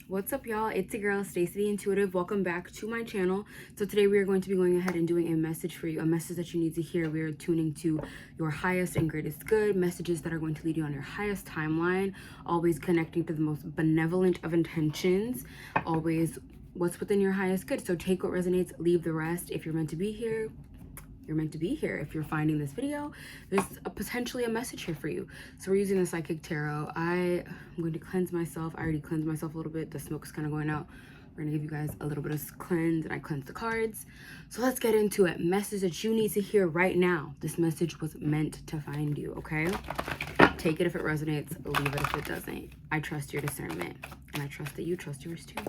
What's up, y'all? It's your girl Stacey the Intuitive. Welcome back to my channel. So today we are going to be going ahead and doing a message for you, a message that you need to hear. We are tuning to your highest and greatest good, messages that are going to lead you on your highest timeline, always connecting to the most benevolent of intentions, always what's within your highest good. So take what resonates, leave the rest. If you're meant to be here, you're meant to be here. If you're finding this video, there's potentially a message here for you. So we're using the Psychic Tarot. I'm going to cleanse myself. I already cleansed myself a little bit. The smoke's kind of going out. We're gonna give you guys a little bit of cleanse, and I cleansed the cards. So let's get into it. Message that you need to hear right now. This message was meant to find you, okay? Take it if it resonates, leave it if it doesn't. I trust your discernment, and I trust that you trust yours too.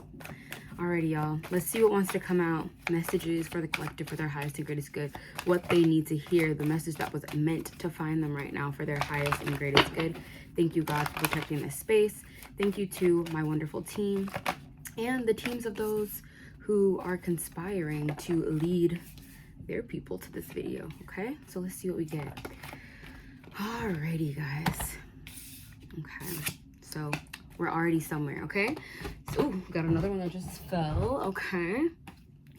Alrighty, y'all. Let's see what wants to come out. Messages for the collective, for their highest and greatest good. What they need to hear. The message that was meant to find them right now for their highest and greatest good. Thank you, God, for protecting this space. Thank you to my wonderful team and the teams of those who are conspiring to lead their people to this video. Okay, so let's see what we get. Alrighty, guys. Okay, so we're already somewhere. Okay, so ooh, got another one that just fell. Okay,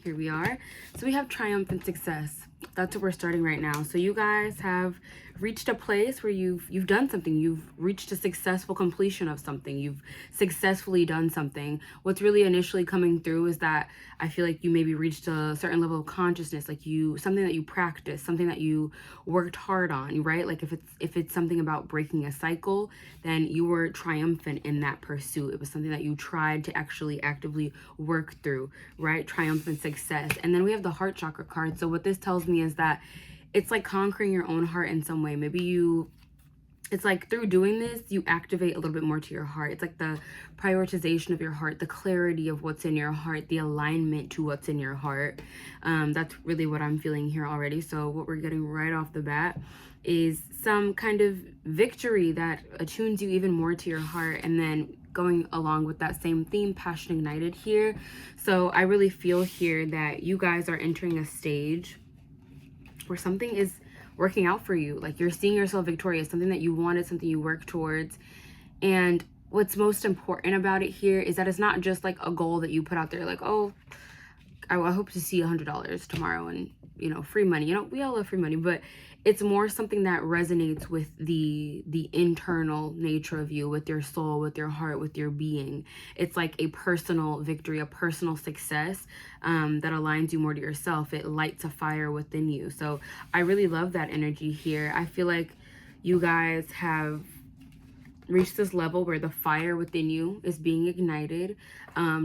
here we are. So we have triumphant success. That's what we're starting right now. So you guys have reached a place where you've done something. You've reached a successful completion of something. You've successfully done something. What's really initially coming through is that I feel like you maybe reached a certain level of consciousness, like something that you practiced, something that you worked hard on, right? Like if it's something about breaking a cycle, then you were triumphant in that pursuit. It was something that you tried to actually actively work through, right? Triumphant success. And then we have the heart chakra card. So what this tells me is that it's like conquering your own heart in some way. Maybe it's like through doing this, you activate a little bit more to your heart. It's like the prioritization of your heart, the clarity of what's in your heart, the alignment to what's in your heart. That's really what I'm feeling here already. So what we're getting right off the bat is some kind of victory that attunes you even more to your heart. And then going along with that same theme, passion ignited here. So I really feel here that you guys are entering a stage where something is working out for you. Like you're seeing yourself victorious, something that you wanted, something you worked towards. And what's most important about it here is that it's not just like a goal that you put out there, like, oh, I hope to see $100 tomorrow and, you know, free money. You know, we all love free money, but it's more something that resonates with the internal nature of you, with your soul, with your heart, with your being. It's like a personal victory, a personal success that aligns you more to yourself. It lights a fire within you. So I really love that energy here. I feel like you guys have reached this level where the fire within you is being ignited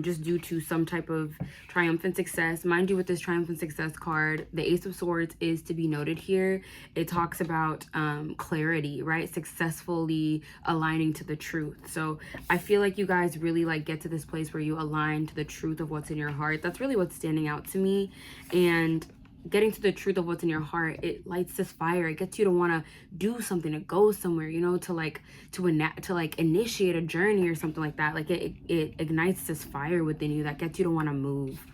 just due to some type of triumphant success. Mind you, with this triumphant success card, the Ace of Swords is to be noted here. It talks about clarity, right? Successfully aligning to the truth. So I feel like you guys really like get to this place where you align to the truth of what's in your heart. That's really what's standing out to me. And getting to the truth of what's in your heart, it lights this fire. It gets you to want to do something, to go somewhere, you know, to initiate a journey or something like that. Like it ignites this fire within you that gets you to want to move.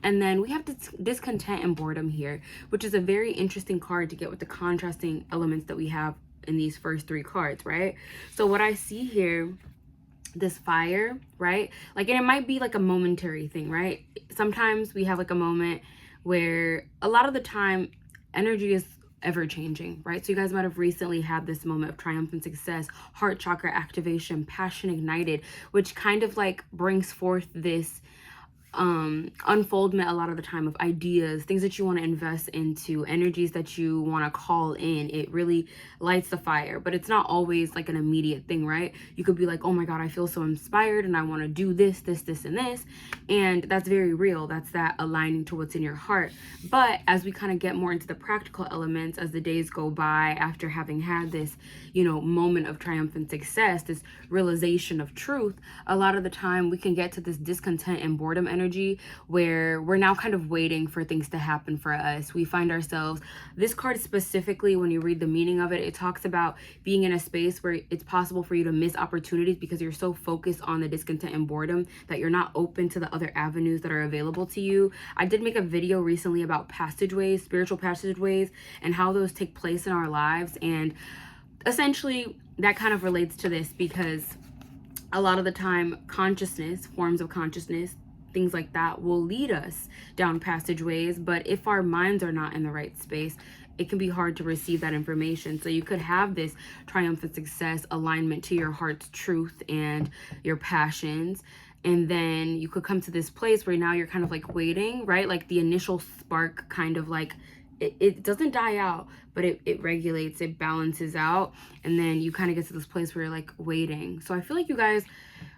And then we have discontent and boredom here, which is a very interesting card to get with the contrasting elements that we have in these first three cards, right? So what I see here, this fire, right? Like, and it might be like a momentary thing, right? Sometimes we have like a moment where a lot of the time energy is ever changing, right? So you guys might have recently had this moment of triumphant success, heart chakra activation, passion ignited, which kind of like brings forth this unfoldment a lot of the time of ideas, things that you want to invest into, energies that you want to call in. It really lights the fire, but it's not always like an immediate thing, right? You could be like, oh my God, I feel so inspired and I want to do this, this, this, and this. And that's very real. That's that aligning to what's in your heart. But as we kind of get more into the practical elements, as the days go by, after having had this, you know, moment of triumphant success, this realization of truth, a lot of the time we can get to this discontent and boredom energy where we're now kind of waiting for things to happen for us. We find ourselves, this card specifically, when you read the meaning of it, it talks about being in a space where it's possible for you to miss opportunities because you're so focused on the discontent and boredom that you're not open to the other avenues that are available to you. I did make a video recently about passageways, spiritual passageways, and how those take place in our lives. And essentially that kind of relates to this, because a lot of the time, consciousness, forms of consciousness, things like that will lead us down passageways. But if our minds are not in the right space, it can be hard to receive that information. So you could have this triumphant success, alignment to your heart's truth and your passions. And then you could come to this place where now you're kind of like waiting, right? Like the initial spark kind of like, it doesn't die out, but it regulates, it balances out. And then you kind of get to this place where you're like waiting. So I feel like you guys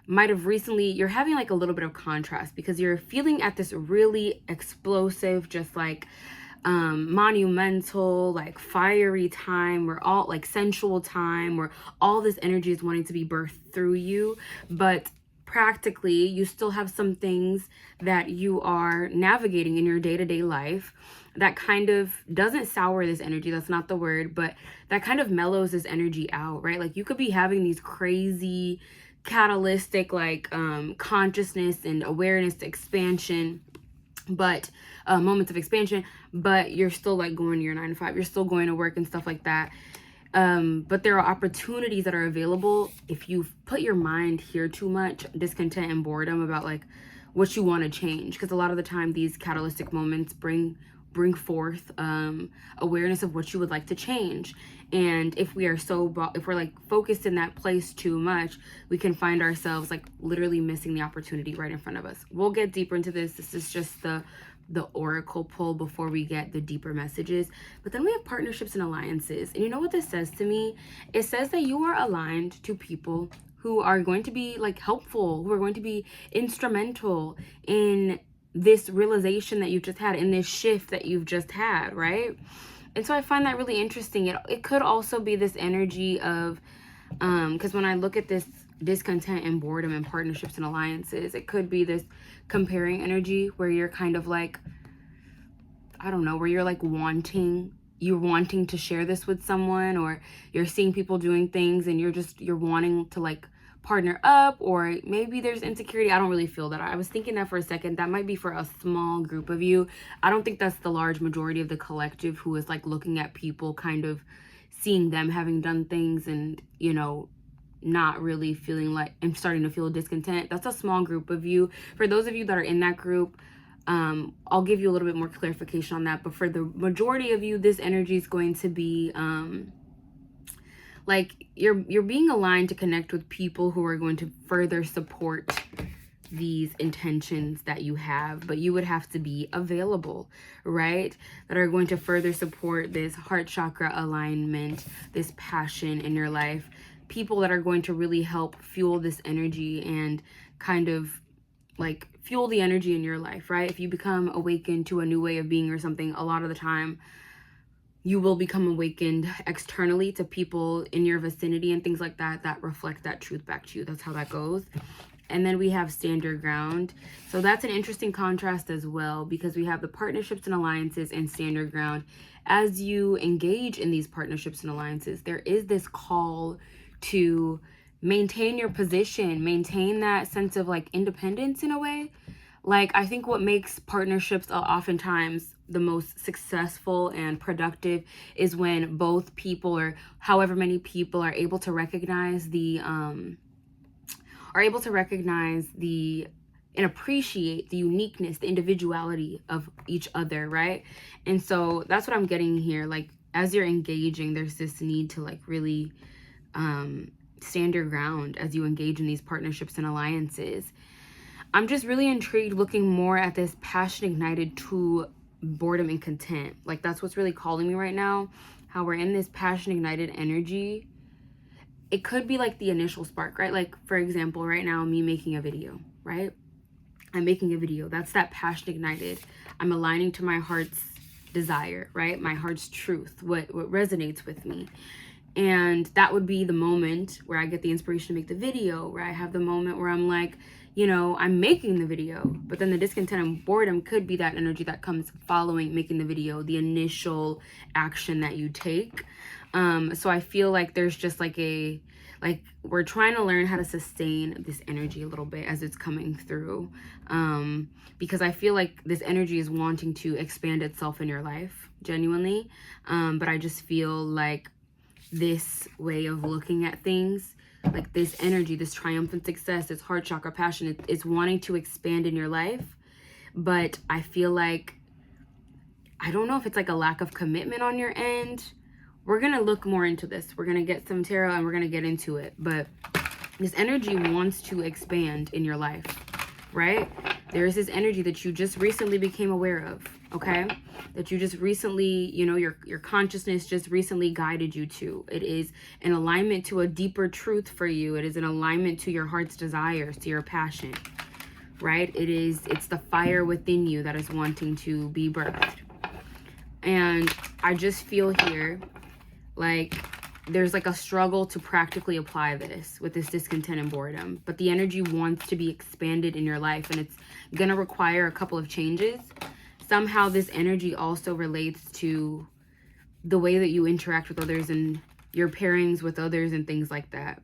might have recently, you're having like a little bit of contrast because you're feeling at this really explosive, just like monumental, like fiery time, where all like sensual time, where all this energy is wanting to be birthed through you. But practically, you still have some things that you are navigating in your day-to-day life that kind of doesn't sour this energy. That's not the word, but that kind of mellows this energy out, right? Like you could be having these crazy catalytic like consciousness and awareness expansion, but moments of expansion, but you're still like going to your 9 to 5, you're still going to work and stuff like that. But there are opportunities that are available if you put your mind here too much, discontent and boredom about like what you want to change. Because a lot of the time these catalytic moments bring forth awareness of what you would like to change. And if we're like focused in that place too much, we can find ourselves like literally missing the opportunity right in front of us. We'll get deeper into this. This is just the oracle pull before we get the deeper messages. But then we have partnerships and alliances. And you know what this says to me? It says that you are aligned to people who are going to be like helpful, who are going to be instrumental in this realization that you just had, in this shift that you've just had, right? And so I find that really interesting. It could also be this energy of, because when I look at this discontent and boredom and partnerships and alliances, it could be this comparing energy where you're kind of like, I don't know, where you're like wanting to share this with someone, or you're seeing people doing things and you're wanting to like partner up, or maybe there's insecurity. I don't really feel that. I was thinking that for a second. That might be for a small group of you. I don't think that's the large majority of the collective who is like looking at people kind of seeing them having done things and, you know, not really feeling like, I'm starting to feel discontent. That's a small group of you. For those of you that are in that group, I'll give you a little bit more clarification on that. But for the majority of you, this energy is going to be like you're being aligned to connect with people who are going to further support these intentions that you have, but you would have to be available, right? That are going to further support this heart chakra alignment, this passion in your life. People that are going to really help fuel this energy and kind of like fuel the energy in your life, right? If you become awakened to a new way of being or something, a lot of the time you will become awakened externally to people in your vicinity and things like that that reflect that truth back to you. That's how that goes. And then we have stand your ground. So that's an interesting contrast as well, because we have the partnerships and alliances and stand your ground. As you engage in these partnerships and alliances, there is this call to maintain your position, maintain that sense of like independence in a way. Like, I think what makes partnerships oftentimes the most successful and productive is when both people, or however many people, are able to recognize and appreciate the uniqueness, the individuality of each other, right? And so that's what I'm getting here. Like, as you're engaging, there's this need to like really stand your ground as you engage in these partnerships and alliances. I'm just really intrigued looking more at this passion ignited to boredom and content. Like, that's what's really calling me right now. How we're in this passion ignited energy. It could be like the initial spark, right? Like, for example, right now, me making a video, right? I'm making a video. That's that passion ignited. I'm aligning to my heart's desire, right? My heart's truth, what resonates with me. And that would be the moment where I get the inspiration to make the video, where I have the moment where I'm like, you know, I'm making the video. But then the discontent and boredom could be that energy that comes following making the video, the initial action that you take. So I feel like there's just like we're trying to learn how to sustain this energy a little bit as it's coming through. Because I feel like this energy is wanting to expand itself in your life, genuinely. But I just feel like this way of looking at things Like this energy, this triumphant success, this heart chakra passion, it's wanting to expand in your life. But I feel like, I don't know if it's like a lack of commitment on your end. We're going to look more into this. We're going to get some tarot and we're going to get into it. But this energy wants to expand in your life, right? There is this energy that you just recently became aware of, okay? That you just recently, you know, your consciousness just recently guided you to. It is an alignment to a deeper truth for you. It is an alignment to your heart's desires, to your passion, right? It's the fire within you that is wanting to be birthed. And I just feel here like there's like a struggle to practically apply this with this discontent and boredom, but the energy wants to be expanded in your life, and it's gonna require a couple of changes. Somehow this energy also relates to the way that you interact with others and your pairings with others and things like that.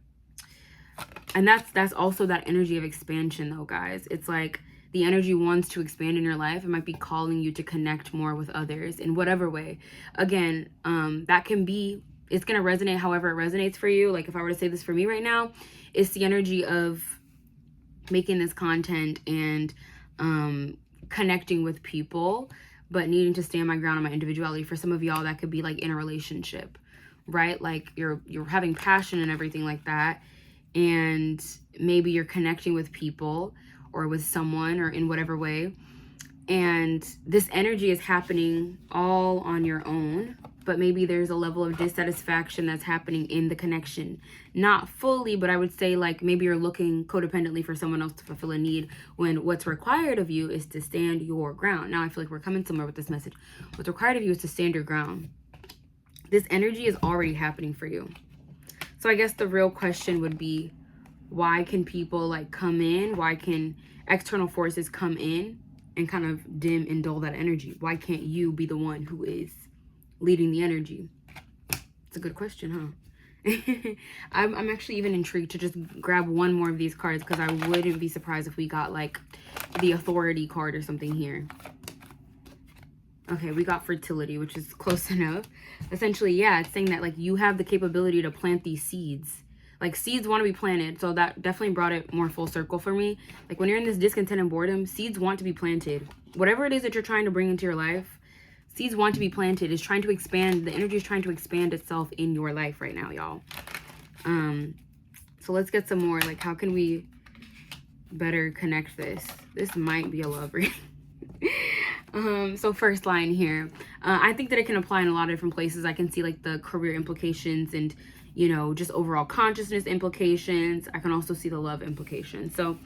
And that's also that energy of expansion though, guys. It's like the energy wants to expand in your life. It might be calling you to connect more with others in whatever way. Again, that can be, it's going to resonate however it resonates for you. Like if I were to say this for me right now, it's the energy of making this content and connecting with people, but needing to stand my ground on my individuality. For some of y'all, that could be like in a relationship, right? Like you're having passion and everything like that. And maybe you're connecting with people or with someone or in whatever way. And this energy is happening all on your own, but maybe there's a level of dissatisfaction that's happening in the connection. Not fully, but I would say like maybe you're looking codependently for someone else to fulfill a need when what's required of you is to stand your ground. Now I feel like we're coming somewhere with this message. What's required of you is to stand your ground. This energy is already happening for you. So I guess the real question would be, why can people like come in? Why can external forces come in and kind of dim and dull that energy? Why can't you be the one who is leading the energy? It's a good question, huh? I'm actually even intrigued to just grab one more of these cards, because I wouldn't be surprised if we got like the authority card or something here. Okay, we got fertility, which is close enough. Essentially, yeah, it's saying that like you have the capability to plant these seeds. Like seeds want to be planted. So that definitely brought it more full circle for me. Like when you're in this discontent and boredom, seeds want to be planted. Whatever it is that you're trying to bring into your life, seeds want to be planted. It's trying to expand. The energy is trying to expand itself in your life right now, y'all. So let's get some more. Like, how can we better connect this? This might be a love reading. So first line here, I think that it can apply in a lot of different places. I can see like the career implications and, you know, just overall consciousness implications. I can also see the love implications. So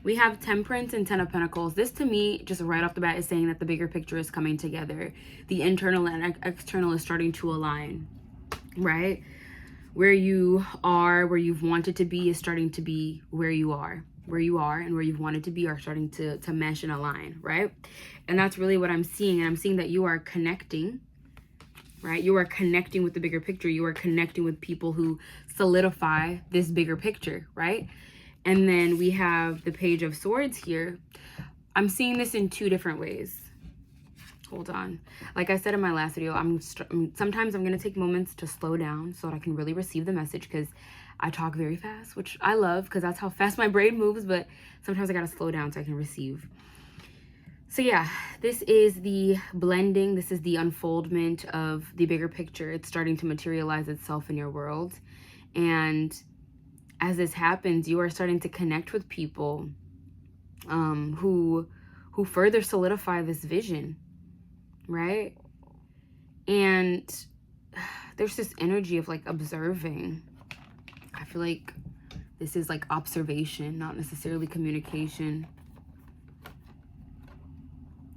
we have Temperance and Ten of Pentacles. This to me, just right off the bat, is saying that the bigger picture is coming together. The internal and external is starting to align, right? Where you are, where you've wanted to be, is starting to be where you are. Where you are and where you've wanted to be are starting to mesh and align, right? And that's really what I'm seeing. And I'm seeing that you are connecting, right? You are connecting with the bigger picture. You are connecting with people who solidify this bigger picture, right? And then we have the Page of Swords here. I'm seeing this in two different ways. Hold on. Like I said in my last video, sometimes I'm going to take moments to slow down so that I can really receive the message, because I talk very fast, which I love because that's how fast my brain moves, but sometimes I got to slow down so I can receive. So yeah, this is the blending. This is the unfoldment of the bigger picture. It's starting to materialize itself in your world. And as this happens, you are starting to connect with people who further solidify this vision, right? And there's this energy of like observing. I feel like this is like observation, not necessarily communication.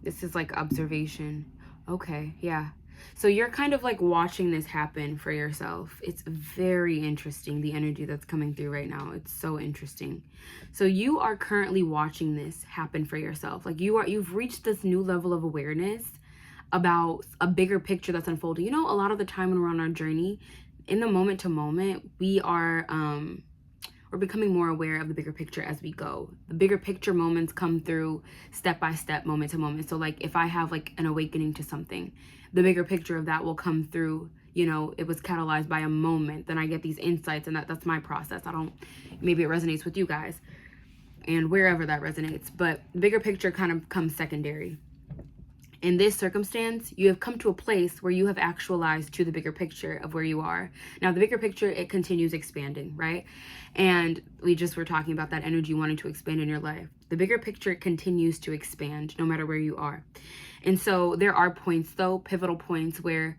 This is like observation. Okay, yeah. So you're kind of like watching this happen for yourself. It's very interesting, the energy that's coming through right now. It's so interesting. So you are currently watching this happen for yourself. Like you've reached this new level of awareness about a bigger picture that's unfolding. You know, a lot of the time when we're on our journey, in the moment to moment, we're becoming more aware of the bigger picture as we go. The bigger picture moments come through step by step, moment to moment. So like if I have like an awakening to something, the bigger picture of that will come through, you know, it was catalyzed by a moment. Then I get these insights, and that's my process. Maybe it resonates with you guys and wherever that resonates, but the bigger picture kind of comes secondary. In this circumstance, you have come to a place where you have actualized to the bigger picture of where you are. Now, the bigger picture, it continues expanding, right? And we just were talking about that energy wanting to expand in your life. The bigger picture continues to expand no matter where you are. And so there are points, though, pivotal points where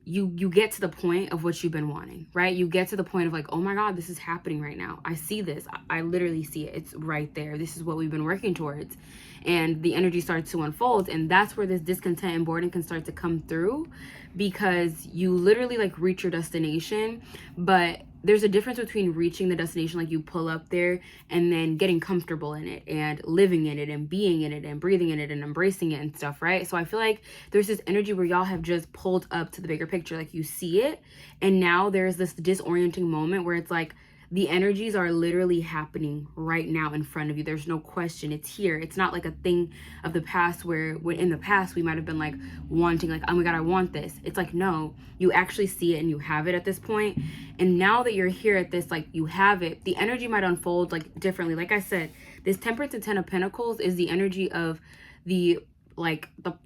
you get to the point of what you've been wanting, right? You get to the point of like, oh my God, this is happening right now. I see this. I literally see it. It's right there. This is what we've been working towards. And the energy starts to unfold. And that's where this discontent and boredom can start to come through, because you literally like reach your destination. But there's a difference between reaching the destination, like you pull up there, and then getting comfortable in it and living in it and being in it and breathing in it and embracing it and stuff, right? So I feel like there's this energy where y'all have just pulled up to the bigger picture, like you see it, and now there's this disorienting moment where it's like the energies are literally happening right now in front of you. There's no question. It's here. It's not like a thing of the past where in the past we might have been like wanting, like, oh my God, I want this. It's like, no, you actually see it and you have it at this point. And now that you're here at this, like you have it, the energy might unfold like differently. Like I said, this Temperance and Ten of Pentacles is the energy of the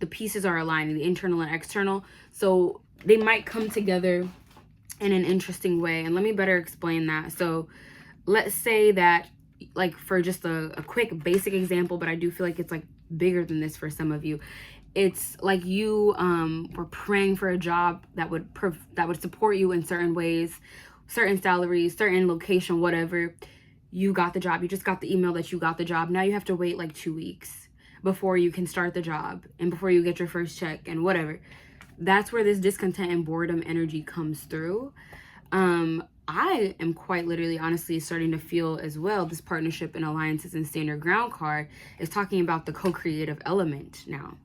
pieces are aligning, the internal and external. So they might come together in an interesting way. And let me better explain that. So let's say that, like, for just a quick basic example, but I do feel like it's like bigger than this for some of you. It's like you were praying for a job that would support you in certain ways, certain salaries, certain location, whatever. You got the job. You just got the email that you got the job. Now you have to wait like 2 weeks before you can start the job and before you get your first check and whatever. That's where this discontent and boredom energy comes through. I am quite literally, honestly, starting to feel as well, this partnership and alliances and stand your ground card is talking about the co-creative element now,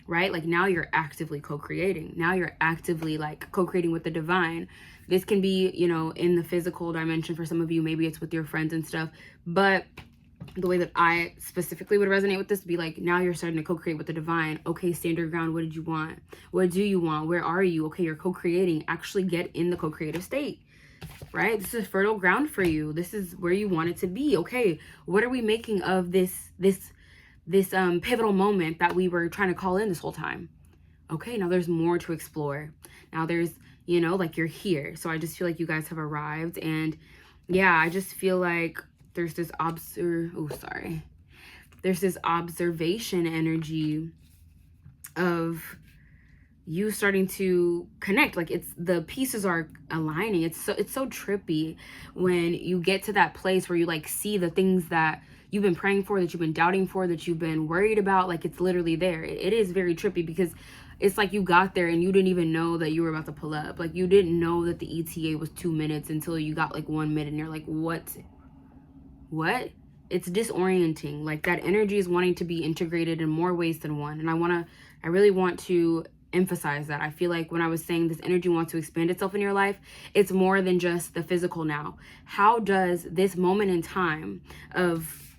right? Like now you're actively co-creating. Now you're actively like co-creating with the divine. This can be, you know, in the physical dimension for some of you. Maybe it's with your friends and stuff. But the way that I specifically would resonate with this would be like, now you're starting to co-create with the divine. Okay, stand your ground. What did you want? What do you want? Where are you? Okay, you're co-creating. Actually get in the co-creative state, right? This is fertile ground for you. This is where you want it to be. Okay, what are we making of this pivotal moment that we were trying to call in this whole time? Okay, now there's more to explore. Now there's, you know, like you're here. So I just feel like you guys have arrived. And yeah, I just feel like there's this there's this observation energy of you starting to connect. Like it's the pieces are aligning. It's so trippy when you get to that place where you like see the things that you've been praying for, that you've been doubting for, that you've been worried about. Like it's literally there. It is very trippy because it's like you got there and you didn't even know that you were about to pull up. Like you didn't know that the ETA was 2 minutes until you got like 1 minute and you're like, what? It's disorienting. Like that energy is wanting to be integrated in more ways than one. And I really want to emphasize that. I feel like when I was saying this energy wants to expand itself in your life, it's more than just the physical now. How does this moment in time of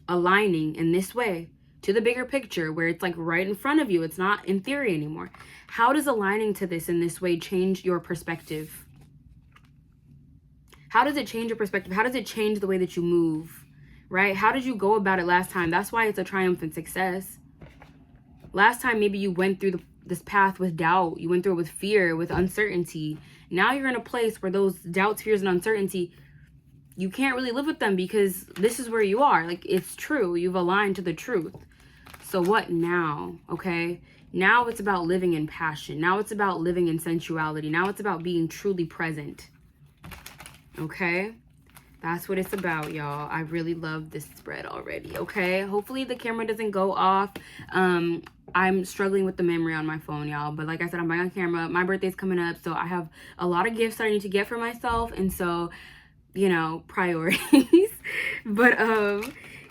aligning in this way to the bigger picture where it's like right in front of you, it's not in theory anymore. How does aligning to this in this way change your perspective? How does it change your perspective? How does it change the way that you move, right? How did you go about it last time? That's why it's a triumphant success. Last time, maybe you went through this path with doubt. You went through it with fear, with uncertainty. Now you're in a place where those doubts, fears, and uncertainty, you can't really live with them because this is where you are. Like, it's true. You've aligned to the truth. So what now? Okay? Now it's about living in passion. Now it's about living in sensuality. Now it's about being truly present. Okay, that's what it's about, y'all. I really love this spread already. Okay, hopefully the camera doesn't go off. I'm struggling with the memory on my phone, y'all, but like I said, I'm buying a camera. My birthday's coming up, so I have a lot of gifts that I need to get for myself, and so, you know, priorities. But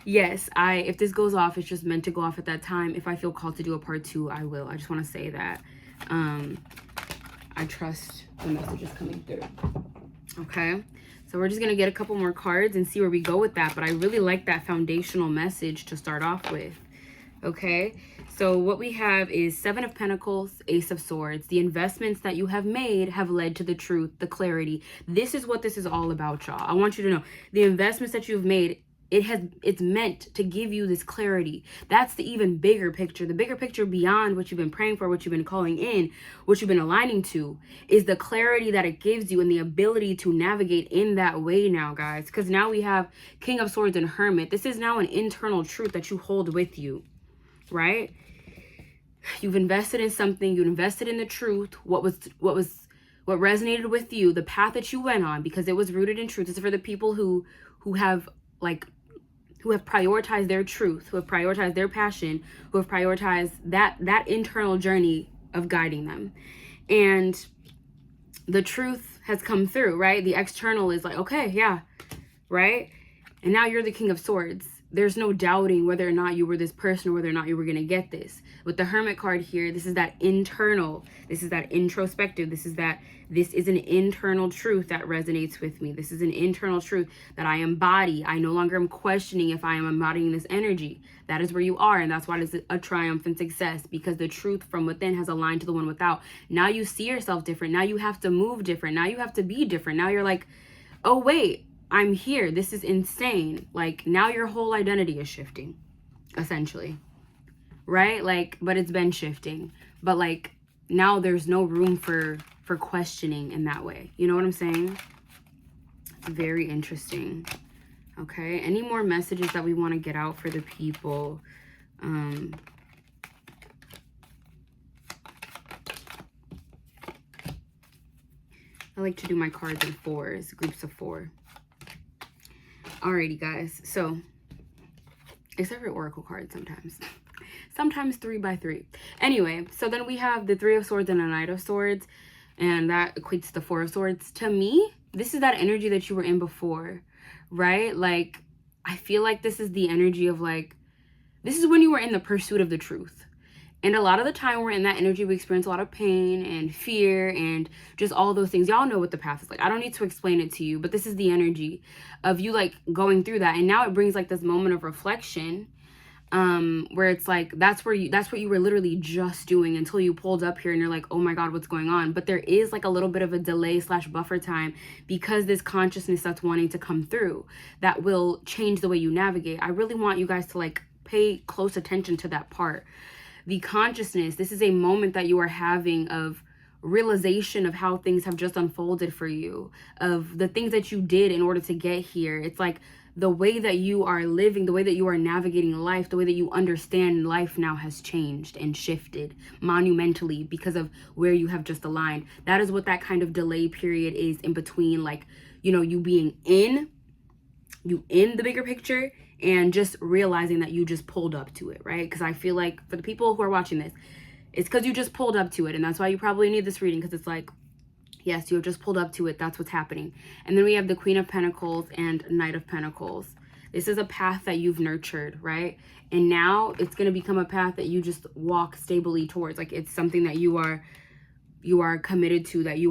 yes, if this goes off, it's just meant to go off at that time. If I feel called to do a part 2, I will. I just want to say that I trust the messages coming through. Okay, so we're just going to get a couple more cards and see where we go with that. But I really like that foundational message to start off with. Okay, so what we have is Seven of Pentacles, Ace of Swords. The investments that you have made have led to the truth, the clarity. This is what this is all about, y'all. I want you to know the investments that you've made, it's meant to give you this clarity. That's the even bigger picture. The bigger picture beyond what you've been praying for, what you've been calling in, what you've been aligning to, is the clarity that it gives you and the ability to navigate in that way now, guys. Because now we have King of Swords and Hermit. This is now an internal truth that you hold with you, right? You've invested in something, you invested in the truth, what resonated with you, the path that you went on, because it was rooted in truth. This is for the people who have prioritized their truth, who have prioritized their passion, who have prioritized that internal journey of guiding them. And the truth has come through, right? The external is like, okay, yeah, right? And now you're the King of Swords. There's no doubting whether or not you were this person or whether or not you were going to get this. With the Hermit card here, this is that internal, this is that introspective, this is an internal truth that resonates with me. This is an internal truth that I embody. I no longer am questioning if I am embodying this energy. That is where you are, and that's why it's a triumph and success, because the truth from within has aligned to the one without. Now you see yourself different. Now you have to move different. Now you have to be different. Now you're like, oh wait, I'm here. This is insane. Like, now your whole identity is shifting, essentially, right? Like, but it's been shifting, but like now there's no room for questioning in that way. You know what I'm saying? It's very interesting. Okay, any more messages that we want to get out for the people? I like to do my cards in fours, groups of 4. Alrighty, guys. So, except for oracle cards sometimes. Sometimes 3 by 3. Anyway, so then we have the 3 of Swords and a Knight of Swords. And that equates to the 4 of Swords. To me, this is that energy that you were in before, right? Like, I feel like this is the energy of like, this is when you were in the pursuit of the truth. And a lot of the time we're in that energy, we experience a lot of pain and fear and just all those things. Y'all know what the path is like. I don't need to explain it to you, but this is the energy of you like going through that. And now it brings like this moment of reflection, where it's like, that's what you were literally just doing until you pulled up here and you're like, oh my God, what's going on? But there is like a little bit of a delay / buffer time, because this consciousness that's wanting to come through that will change the way you navigate. I really want you guys to like pay close attention to that part. The consciousness, this is a moment that you are having of realization of how things have just unfolded for you, of the things that you did in order to get here. It's like the way that you are living, the way that you are navigating life, the way that you understand life now has changed and shifted monumentally because of where you have just aligned. That is what that kind of delay period is in between, like, you know, you being in the bigger picture and just realizing that you just pulled up to it, right? Because I feel like for the people who are watching this, it's because you just pulled up to it. And that's why you probably need this reading, because it's like, yes, you have just pulled up to it. That's what's happening. And then we have the Queen of Pentacles and Knight of Pentacles. This is a path that you've nurtured, right? And now it's going to become a path that you just walk stably towards. Like, it's something that you are committed to, that you are